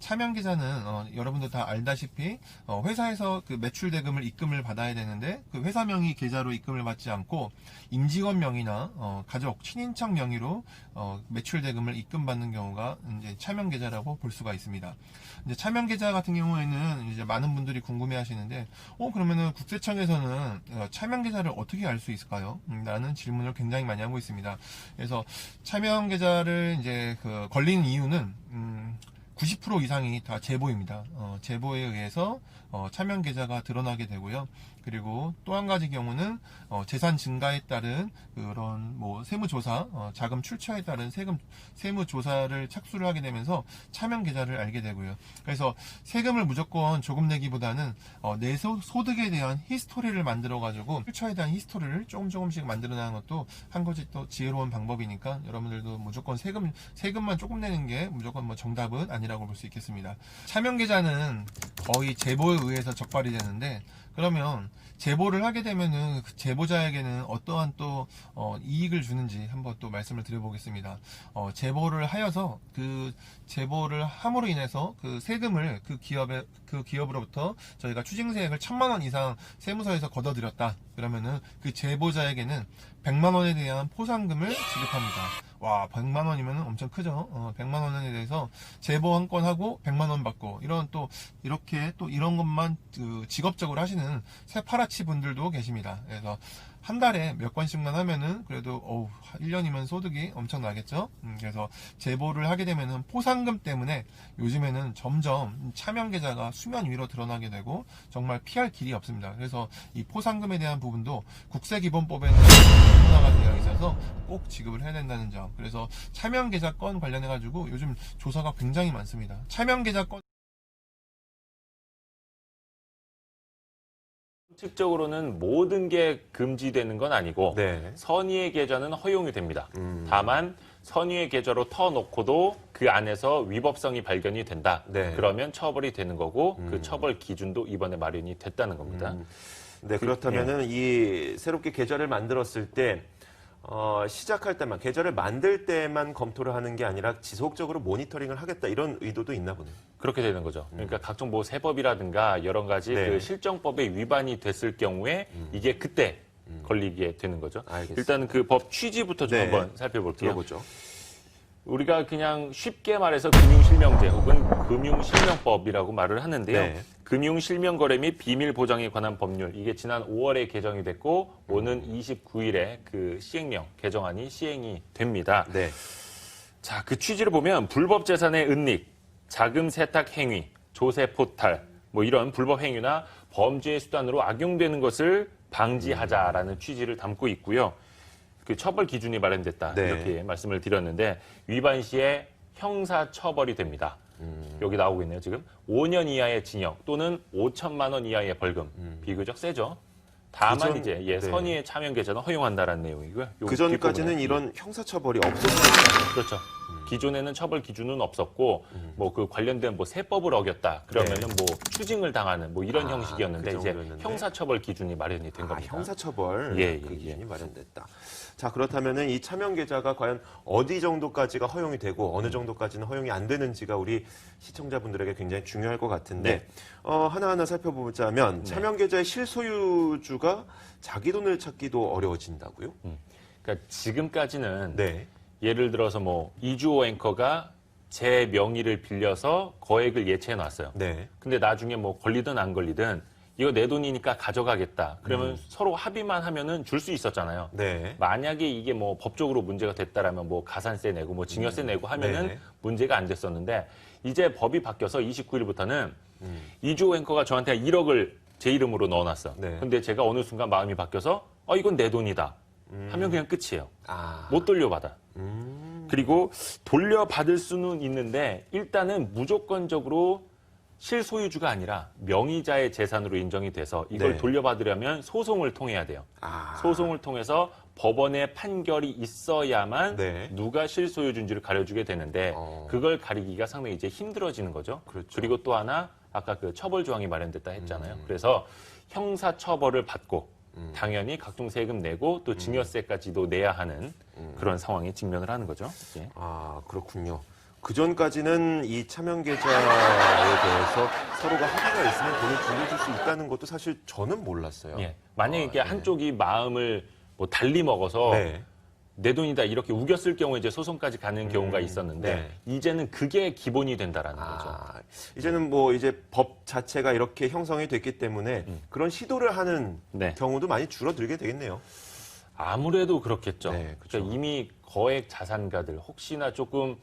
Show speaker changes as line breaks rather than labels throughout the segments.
차명 계좌는 여러분들 다 알다시피 회사에서 그 매출 대금을 입금을 받아야 되는데 그 회사 명의 계좌로 입금을 받지 않고 임직원 명의나 가족, 친인척 명의로 매출 대금을 입금받는 경우가 이제 차명 계좌라고 볼 수가 있습니다. 이제 차명 계좌 같은 경우에는 이제 많은 분들이 궁금해하시는데 그러면은 국세청에서는 차명 계좌를 어떻게 알 수 있을까요? 라는 질문을 굉장히 많이 하고 있습니다. 그래서 차명 계좌를 이제 걸리는 이유는 90% 이상이 다 제보입니다. 제보에 의해서 차명 계좌가 드러나게 되고요. 그리고 또 한 가지 경우는 재산 증가에 따른 그런 뭐 세무조사, 자금 출처에 따른 세무조사를 착수를 하게 되면서 차명 계좌를 알게 되고요. 그래서 세금을 무조건 조금 내기보다는 내 소득에 대한 히스토리를 만들어 가지고 출처에 대한 히스토리를 조금씩 만들어 나가는 것도 한 가지 또 지혜로운 방법이니까 여러분들도 무조건 세금만 조금 내는 게 무조건 뭐 정답은 아니라고 볼 수 있겠습니다. 차명 계좌는 거의 제보에 의해서 적발이 되는데, 그러면 제보를 하게 되면은 그 제보자에게는 어떠한 또 이익을 주는지 한번 또 말씀을 드려보겠습니다. 제보를 하여서 그 제보를 함으로 인해서 그 세금을 그 기업으로부터 저희가 추징세액을 1,000만 원 이상 세무서에서 걷어들였다. 그러면은 그 제보자에게는 100만 원에 대한 포상금을 지급합니다. 와, 100만 원이면 엄청 크죠. 100만 원에 대해서 제보 한 건 하고 100만 원 받고, 이렇게 또 이런 것만 직업적으로 하시는 새파라치 분들도 계십니다. 그래서 한 달에 몇 건씩만 하면은 그래도 1년이면 소득이 엄청 나겠죠. 그래서 제보를 하게 되면은 포상금 때문에 요즘에는 점점 차명 계좌가 수면 위로 드러나게 되고 정말 피할 길이 없습니다. 그래서 이 포상금에 대한 부분도 국세기본법에는 표준화가 되어 있어서 꼭 지급을 해야 된다는 점. 그래서 차명 계좌 건 관련해 가지고 요즘 조사가 굉장히 많습니다. 차명 계좌 건
원칙적으로는 모든 게 금지되는 건 아니고
네.
선의의 계좌는 허용이 됩니다. 다만 선의의 계좌로 터놓고도 그 안에서 위법성이 발견이 된다.
네.
그러면 처벌이 되는 거고 그 처벌 기준도 이번에 마련이 됐다는 겁니다.
네, 그렇다면은 이 새롭게 계좌를 만들었을 때 시작할 때만, 계좌를 만들 때만 검토를 하는 게 아니라 지속적으로 모니터링을 하겠다, 이런 의도도 있나 보네요.
그렇게 되는 거죠. 그러니까 각종 뭐 세법이라든가 여러 가지
네.
그 실정법에 위반이 됐을 경우에 이게 그때 걸리게 되는 거죠.
알겠습니다.
일단 그 법 취지부터 좀
네.
한번 살펴볼게요.
들어보죠.
우리가 그냥 쉽게 말해서 금융실명제 혹은 금융실명법이라고 말을 하는데요.
네.
금융실명거래 및 비밀보장에 관한 법률, 이게 지난 5월에 개정이 됐고 오는 29일에 그 시행령 개정안이 시행이 됩니다.
네.
자, 그 취지를 보면 불법 재산의 은닉, 자금 세탁 행위, 조세 포탈, 뭐 이런 불법 행위나 범죄의 수단으로 악용되는 것을 방지하자라는 취지를 담고 있고요. 그 처벌 기준이 마련됐다.
네.
이렇게 말씀을 드렸는데 위반 시에 형사 처벌이 됩니다. 여기 나오고 있네요. 지금 5년 이하의 징역 또는 5천만 원 이하의 벌금. 비교적 세죠. 다만 이제
네.
선의의 차명 계좌는 허용한다라는 내용이고요.
그 전까지는 이런 형사처벌이 없었어요.
그렇죠. 기존에는 처벌 기준은 없었고 뭐 그 관련된 뭐 세법을 어겼다 그러면은 뭐 추징을 당하는 뭐 이런 형식이었는데
그
이제
정도였는데.
형사처벌 기준이 마련이 된 겁니다.
형사처벌
예,
그
예,
기준이 마련됐다. 자, 그렇다면은 이 차명 계좌가 과연 어디 정도까지가 허용이 되고 어느 정도까지는 허용이 안 되는지가 우리 시청자분들에게 굉장히 중요할 것 같은데 하나하나 살펴보자면 차명 계좌의 실소유주가 자기 돈을 찾기도 어려워진다고요?
그러니까 지금까지는
네.
예를 들어서 뭐 이주호 앵커가 제 명의를 빌려서 거액을 예치해 놨어요.
네.
근데 나중에 뭐 걸리든 안 걸리든 이거 내 돈이니까 가져가겠다. 그러면 서로 합의만 하면은 줄 수 있었잖아요.
네.
만약에 이게 뭐 법적으로 문제가 됐다라면 뭐 가산세 내고 뭐 증여세 내고 하면은
네.
문제가 안 됐었는데 이제 법이 바뀌어서 29일부터는 이주호 앵커가 저한테 1억을 제 이름으로 넣어놨어.
네.
근데 제가 어느 순간 마음이 바뀌어서 이건 내 돈이다. 하면 그냥 끝이에요. 못 돌려받아. 그리고 돌려받을 수는 있는데 일단은 무조건적으로 실소유주가 아니라 명의자의 재산으로 인정이 돼서 이걸
네.
돌려받으려면 소송을 통해야 돼요. 소송을 통해서 법원의 판결이 있어야만
네.
누가 실소유주인지를 가려주게 되는데 그걸 가리기가 상당히 이제 힘들어지는 거죠.
그렇죠.
그리고 또 하나 아까 그 처벌 조항이 마련됐다 했잖아요. 그래서 형사 처벌을 받고 당연히 각종 세금 내고 또 증여세까지도 내야 하는 그런 상황에 직면을 하는 거죠. 예.
그렇군요. 그 전까지는 이 차명 계좌에 대해서 서로가 합의가 있으면 돈을 빌려줄 수 있다는 것도 사실 저는 몰랐어요.
예. 만약에 이게
네.
한쪽이 마음을 뭐 달리 먹어서
네.
내 돈이다 이렇게 우겼을 경우에 이제 소송까지 가는 경우가 있었는데
네.
이제는 그게 기본이 된다라는 거죠.
이제는 뭐 이제 법 자체가 이렇게 형성이 됐기 때문에 그런 시도를 하는
네.
경우도 많이 줄어들게 되겠네요.
아무래도 그렇겠죠.
네, 그렇죠.
그러니까 이미 거액 자산가들 혹시나 조금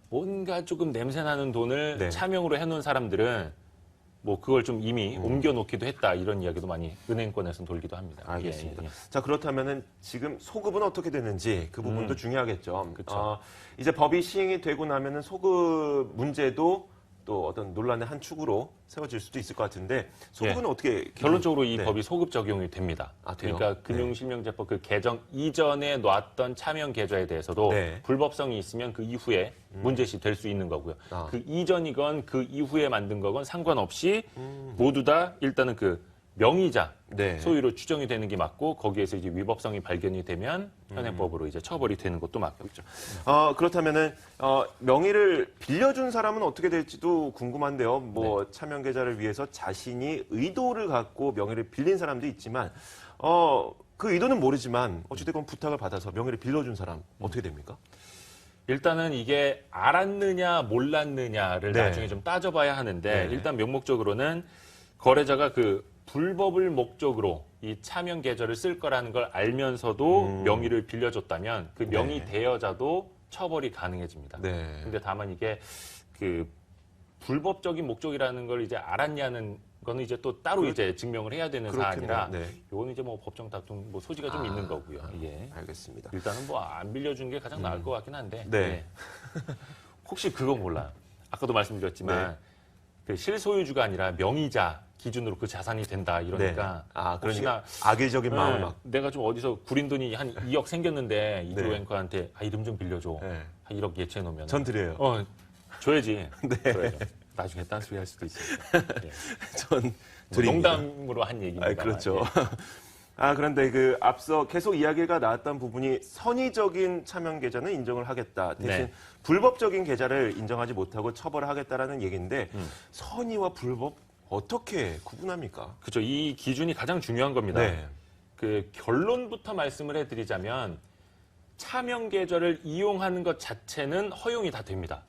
뭔가 조금 냄새나는 돈을
네.
차명으로 해놓은 사람들은 뭐 그걸 좀 이미 옮겨놓기도 했다 이런 이야기도 많이 은행권에서 돌기도 합니다.
알겠습니다.
예, 예.
자, 그렇다면은 지금 소급은 어떻게 되는지 그 부분도 중요하겠죠.
그쵸.
이제 법이 시행이 되고 나면은 소급 문제도 또 어떤 논란의 한 축으로 세워질 수도 있을 것 같은데 소급은 어떻게
결론적으로 이
네.
법이 소급 적용이 됩니다.
아, 돼요?
그러니까 금융실명제법 그 개정 이전에 놨던 차명 계좌에 대해서도
네.
불법성이 있으면 그 이후에 문제시 될 수 있는 거고요.
아.
그 이전이건 그 이후에 만든 거건 상관없이 모두 다 일단은 그 명의자
네.
소유로 추정이 되는 게 맞고 거기에서 이제 위법성이 발견이 되면 현행법으로 이제 처벌이 되는 것도 맞겠죠.
그렇다면은 명의를 빌려준 사람은 어떻게 될지도 궁금한데요. 뭐
네.
차명 계좌를 위해서 자신이 의도를 갖고 명의를 빌린 사람도 있지만 그 의도는 모르지만 어찌됐건 부탁을 받아서 명의를 빌려준 사람 어떻게 됩니까?
일단은 이게 알았느냐 몰랐느냐를
네.
나중에 좀 따져봐야 하는데
네.
일단 명목적으로는 거래자가 그 불법을 목적으로 이 차명 계좌를 쓸 거라는 걸 알면서도 명의를 빌려줬다면 그 명의
네.
대여자도 처벌이 가능해집니다.
네.
근데 다만 이게 그 불법적인 목적이라는 걸 이제 알았냐는 거는 이제 또 따로 이제 증명을 해야 되는
그렇겠네요.
사안이라
네.
요거는 이제 뭐 법정 다툼 뭐 소지가 좀 있는 거고요. 예.
알겠습니다.
일단은 뭐 안 빌려준 게 가장 나을 것 같긴 한데.
네.
예. 혹시 그거 몰라요. 아까도 말씀드렸지만
네.
그 실소유주가 아니라 명의자 기준으로 그 자산이 된다 이러니까
그러니까
혹시나
악의적인 마음을
네,
막
내가 좀 어디서 구린 돈이 한 2억 생겼는데 이드로
네.
앵커한테 이름 좀 빌려줘.
네.
한 1억 예치해 놓으면
전 드려요.
줘야지.
네.
줘야죠. 나중에 딴소리 할 수도 있으니까. 예.
전
뭐
드립니다.
농담으로 한 얘기입니다.
그렇죠.
예.
그런데 그 앞서 계속 이야기가 나왔던 부분이 선의적인 차명 계좌는 인정을 하겠다. 대신
네.
불법적인 계좌를 인정하지 못하고 처벌을 하겠다라는 얘기인데 선의와 불법 어떻게 구분합니까?
그렇죠. 이 기준이 가장 중요한 겁니다.
네.
그 결론부터 말씀을 해드리자면 차명 계좌를 이용하는 것 자체는 허용이 다 됩니다.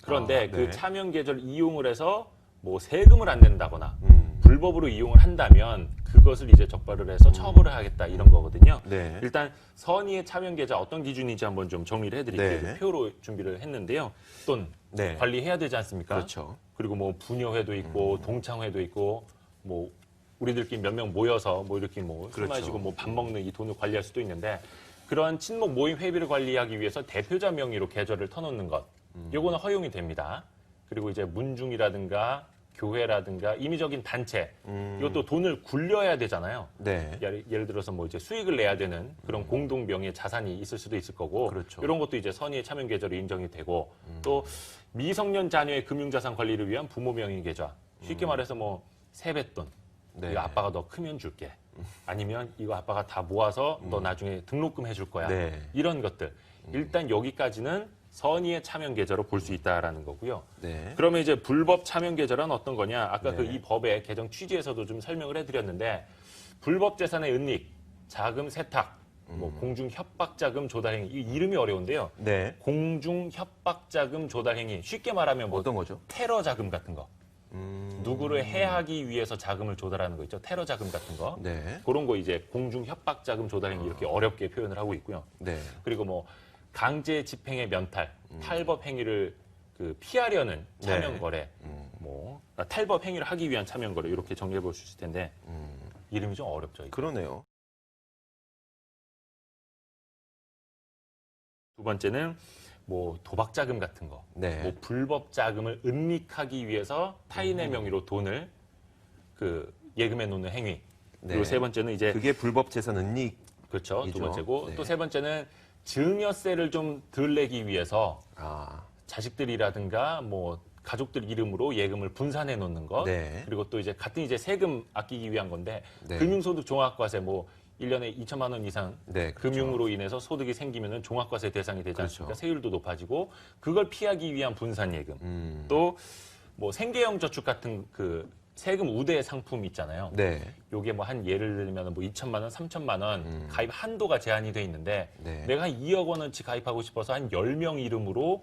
그런데
네.
그 차명 계좌를 이용을 해서 뭐 세금을 안 낸다거나 불법으로 이용을 한다면 그것을 이제 적발을 해서 처벌을 하겠다 이런 거거든요.
네.
일단 선의의 차명 계좌 어떤 기준인지 한번 좀 정리를 해드릴게요.
네.
표로 준비를 했는데요. 돈
네.
관리해야 되지 않습니까?
그렇죠.
그리고 뭐 부녀회도 있고 동창회도 있고 뭐 우리들끼리 몇 명 모여서 뭐 이렇게 뭐 술
그렇죠.
마시고 뭐 밥 먹는 이 돈을 관리할 수도 있는데 그런 친목 모임 회비를 관리하기 위해서 대표자 명의로 계좌를 터놓는 것 요거는 허용이 됩니다. 그리고 이제 문중이라든가 교회라든가 임의적인 단체 이것도 돈을 굴려야 되잖아요.
네.
예를 들어서 뭐 이제 수익을 내야 되는 그런 공동 명의 자산이 있을 수도 있을 거고
그렇죠.
이런 것도 이제 선의의 차명 계좌로 인정이 되고 또 미성년 자녀의 금융자산 관리를 위한 부모 명의 계좌 쉽게 말해서 뭐 세뱃돈
네.
이거 아빠가 너 크면 줄게 아니면 이거 아빠가 다 모아서 너 나중에 등록금 해줄 거야
네.
이런 것들 일단 여기까지는 선의의 차명 계좌로 볼 수 있다라는 거고요.
네.
그러면 이제 불법 차명 계좌란 어떤 거냐? 아까
네.
그 이 법의 개정 취지에서도 좀 설명을 해드렸는데 불법 재산의 은닉, 자금 세탁, 뭐 공중 협박 자금 조달 행위 이 이름이 어려운데요.
네.
공중 협박 자금 조달 행위 쉽게 말하면 뭐
어떤 거죠?
테러 자금 같은 거. 누구를 해하기 위해서 자금을 조달하는 거 있죠. 테러 자금 같은 거.
네.
그런 거 이제 공중 협박 자금 조달 행위 이렇게 어렵게 표현을 하고 있고요.
네.
그리고 뭐 강제 집행의 면탈, 탈법 행위를 그 피하려는 차명 거래, 뭐 탈법 행위를 하기 위한 차명 거래 이렇게 정리해 볼 수 있을 텐데 이름이 좀 어렵죠. 이게.
그러네요.
두 번째는 뭐 도박 자금 같은 거,
네.
뭐 불법 자금을 은닉하기 위해서 타인의 명의로 돈을 그 예금해 놓는 행위. 그리고
네.
세 번째는 이제
그게 불법 재산 은닉.
그렇죠.
이죠.
두 번째고
네.
또 세 번째는 증여세를 좀 덜 내기 위해서 자식들이라든가 뭐 가족들 이름으로 예금을 분산해 놓는 것.
네.
그리고 또 이제 같은 이제 세금 아끼기 위한 건데
네.
금융소득 종합과세 뭐 1년에 2천만 원 이상
네, 그렇죠.
금융으로 인해서 소득이 생기면은 종합과세 대상이 되지
그렇죠.
않습니까? 세율도 높아지고 그걸 피하기 위한 분산예금. 또 뭐 생계형 저축 같은 그 세금 우대 상품 있잖아요.
네.
요게 뭐 한 예를 들면 뭐 2천만 원, 3천만 원 가입 한도가 제한이 돼 있는데
네.
내가 한 2억 원어치 가입하고 싶어서 한 10명 이름으로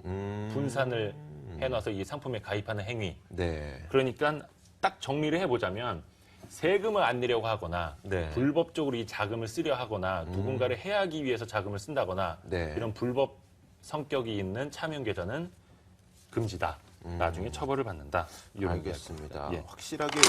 분산을 해놔서 이 상품에 가입하는 행위.
네.
그러니까 딱 정리를 해보자면 세금을 안 내려고 하거나
네.
불법적으로 이 자금을 쓰려 하거나 누군가를 해하기 위해서 자금을 쓴다거나
네.
이런 불법 성격이 있는 차명 계좌는 금지다. 나중에 처벌을 받는다. 이런
알겠습니다.
이야기입니다. 예.
확실하게